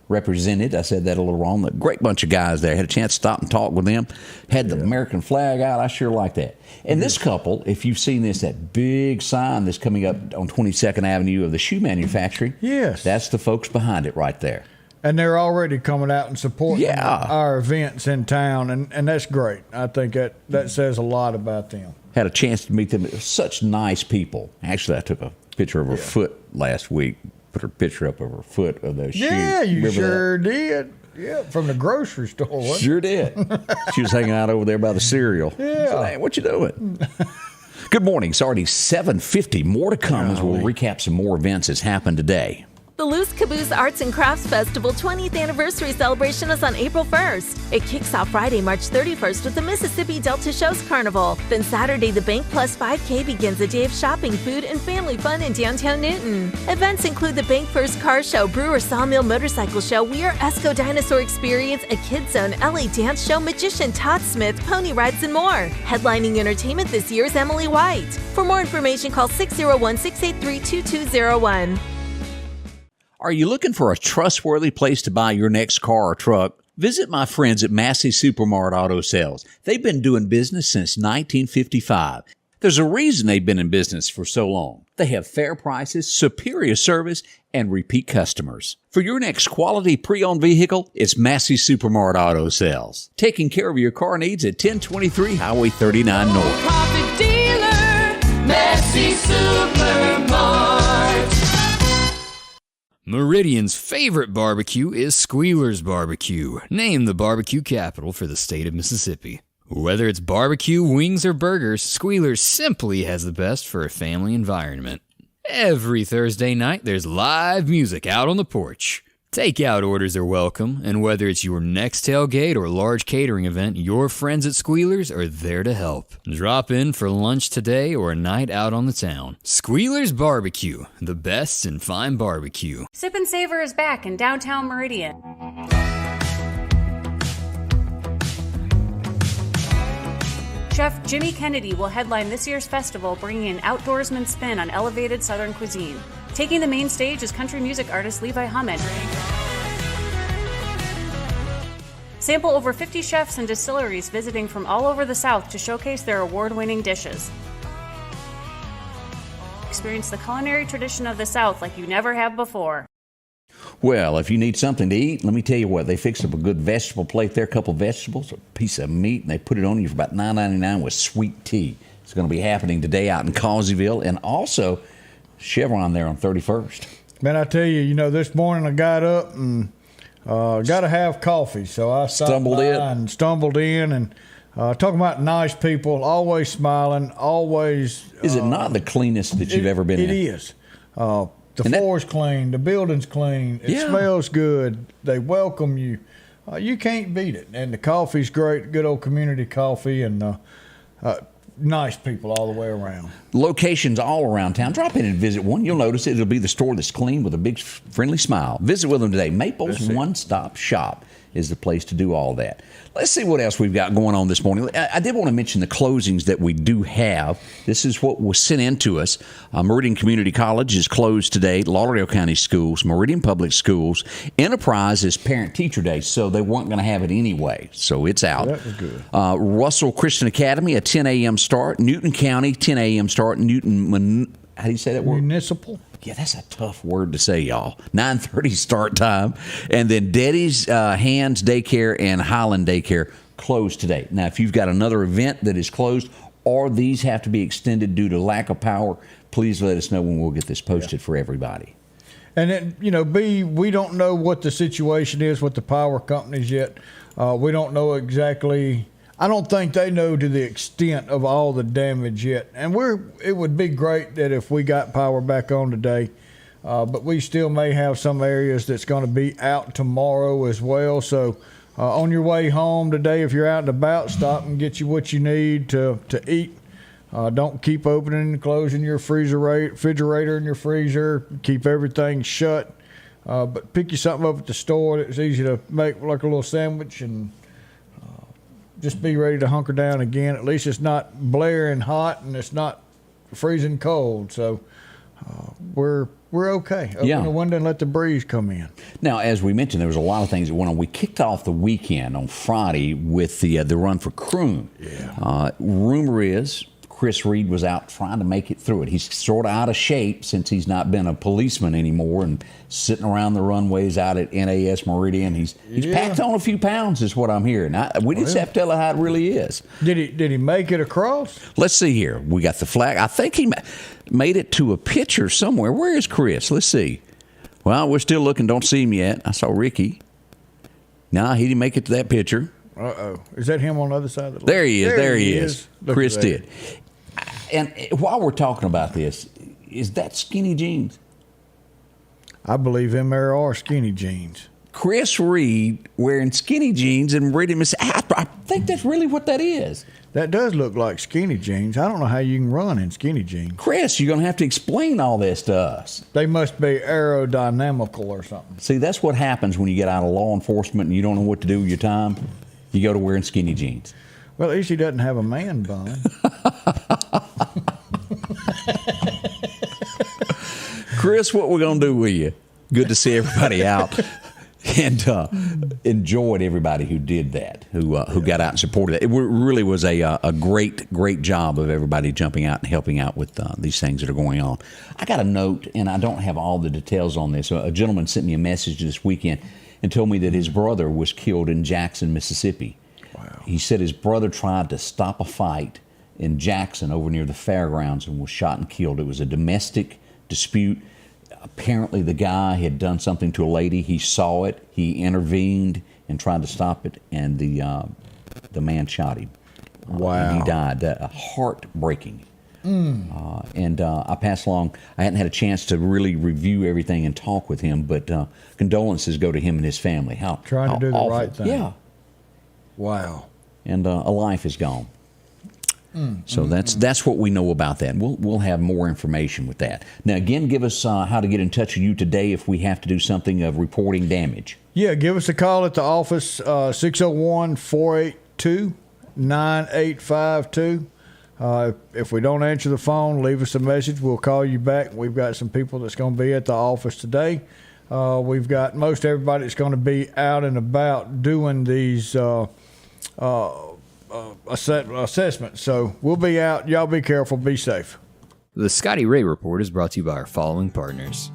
represented. I said that a little wrong. A great bunch of guys there. Had a chance to stop and talk with them. Had the American flag out. I sure like that. And this couple, if you've seen this, that big sign that's coming up on 22nd Avenue of the shoe manufacturing. Yes. That's the folks behind it right there. And they're already coming out and supporting Yeah. our events in town, and that's great. I think that says a lot about them. Had a chance to meet them. They're such nice people. Actually, I took a picture of her foot last week. Put her picture up of her foot of those shoes. Yeah, you Remember sure that? did. Yeah, from the grocery store. Wasn't Sure did. She was hanging out over there by the cereal. Yeah. So, hey, what you doing? Good morning. It's already 7:50. More to come as we'll recap some more events that's happened today. The Loose Caboose Arts and Crafts Festival 20th Anniversary Celebration is on April 1st. It kicks off Friday, March 31st with the Mississippi Delta Shows Carnival. Then Saturday, the Bank Plus 5K begins a day of shopping, food, and family fun in downtown Newton. Events include the Bank First Car Show, Brewer Sawmill Motorcycle Show, Weir Esco Dinosaur Experience, a Kids Zone, LA Dance Show, Magician Todd Smith, pony rides, and more. Headlining entertainment this year is Emily White. For more information, call 601-683-2201. Are you looking for a trustworthy place to buy your next car or truck? Visit my friends at Massey Supermart Auto Sales. They've been doing business since 1955. There's a reason they've been in business for so long. They have fair prices, superior service, and repeat customers. For your next quality pre-owned vehicle, it's Massey Supermart Auto Sales. Taking care of your car needs at 1023 Highway 39 North. Profit dealer, Massey Supermart. Meridian's favorite barbecue is Squealer's Barbecue, named the barbecue capital for the state of Mississippi. Whether it's barbecue, wings, or burgers, Squealer's simply has the best for a family environment. Every Thursday night, there's live music out on the porch. Takeout orders are welcome, and whether it's your next tailgate or large catering event, your friends at Squealer's are there to help. Drop in for lunch today or a night out on the town. Squealer's Barbecue, the best in fine barbecue. Sip and Savor is back in downtown Meridian. Chef Jimmy Kennedy will headline this year's festival, bringing an outdoorsman spin on elevated Southern cuisine. Taking the main stage is country music artist Levi Hammond. Sample over 50 chefs and distilleries visiting from all over the South to showcase their award-winning dishes. Experience the culinary tradition of the South like you never have before. Well, if you need something to eat, let me tell you what. They fix up a good vegetable plate there, a couple of vegetables, a piece of meat, and they put it on you for about $9.99 with sweet tea. It's going to be happening today out in Causeyville and also Chevron there on 31st. Man, I tell you, this morning I got up and got to have coffee. So I stumbled in and talking about nice people, always smiling, always. Is it not the cleanest that you've ever been in? It is. The floor's clean, the building's clean, it smells good, they welcome you. You can't beat it. And the coffee's great, good old community coffee, and nice people all the way around. Locations all around town. Drop in and visit one. You'll notice it'll be the store that's clean with a big friendly smile. Visit with them today. Maple's One Stop Shop is the place to do all that. Let's see what else we've got going on this morning. I did want to mention the closings that we do have. This is what was sent in to us. Meridian Community College is closed today. Lauderdale County Schools, Meridian Public Schools. Enterprise is Parent-Teacher Day, so they weren't going to have it anyway. So it's out. That was good. Russell Christian Academy, a 10 a.m. start. Newton County, 10 a.m. start. Newton, how do you say that word? Municipal. Yeah, that's a tough word to say, y'all. 9:30 start time. And then Daddy's Hands Daycare and Highland Daycare closed today. Now, if you've got another event that is closed or these have to be extended due to lack of power, please let us know when we'll get this posted for everybody. And then, we don't know what the situation is with the power companies yet. We don't know exactly. I don't think they know to the extent of all the damage yet. And it would be great that if we got power back on today, but we still may have some areas that's going to be out tomorrow as well. So on your way home today, if you're out and about, stop and get you what you need to eat. Don't keep opening and closing your refrigerator and your freezer. Keep everything shut. But pick you something up at the store that's easy to make, like a little sandwich, and just be ready to hunker down again. At least it's not blaring hot and it's not freezing cold. So we're okay. Open the window and let the breeze come in. Now, as we mentioned, there was a lot of things that went on. We kicked off the weekend on Friday with the run for Croon. Yeah. Rumor is Chris Reed was out trying to make it through it. He's sort of out of shape since he's not been a policeman anymore and sitting around the runways out at NAS Meridian. He's packed on a few pounds is what I'm hearing. We just have to tell her how it really is. Did he make it across? Let's see here. We got the flag. I think he made it to a picture somewhere. Where is Chris? Let's see. Well, we're still looking. Don't see him yet. I saw Ricky. No, he didn't make it to that picture. Uh-oh. Is that him on the other side of the lake? There he is. There he is. Look Chris did. And while we're talking about this, is that skinny jeans? I believe them there are skinny jeans. Chris Reed wearing skinny jeans and Meridian, I think that's really what that is. That does look like skinny jeans. I don't know how you can run in skinny jeans. Chris, you're going to have to explain all this to us. They must be aerodynamical or something. See, that's what happens when you get out of law enforcement and you don't know what to do with your time. You go to wearing skinny jeans. Well, at least he doesn't have a man bun. Chris, what we're going to do with you? Good to see everybody out. And enjoyed everybody who did that, who got out and supported it. It really was a great job of everybody jumping out and helping out with these things that are going on. I got a note, and I don't have all the details on this. A gentleman sent me a message this weekend and told me that his brother was killed in Jackson, Mississippi. Wow. He said his brother tried to stop a fight in Jackson over near the fairgrounds and was shot and killed. It was a domestic dispute. Apparently the guy had done something to a lady. He saw it. He intervened and tried to stop it, and the man shot him. Wow. And he died. Heartbreaking. And I passed along. I hadn't had a chance to really review everything and talk with him, but condolences go to him and his family. Trying to do the right thing. Yeah. Wow. And a life is gone. So that's what we know about that. We'll have more information with that. Now, again, give us how to get in touch with you today if we have to do something of reporting damage. Yeah, give us a call at the office, 601-482-9852. If we don't answer the phone, leave us a message. We'll call you back. We've got some people that's going to be at the office today. We've got most everybody that's going to be out and about doing these assessment. So we'll be out. Y'all be careful. Be safe. The Scotty Ray Report is brought to you by our following partners.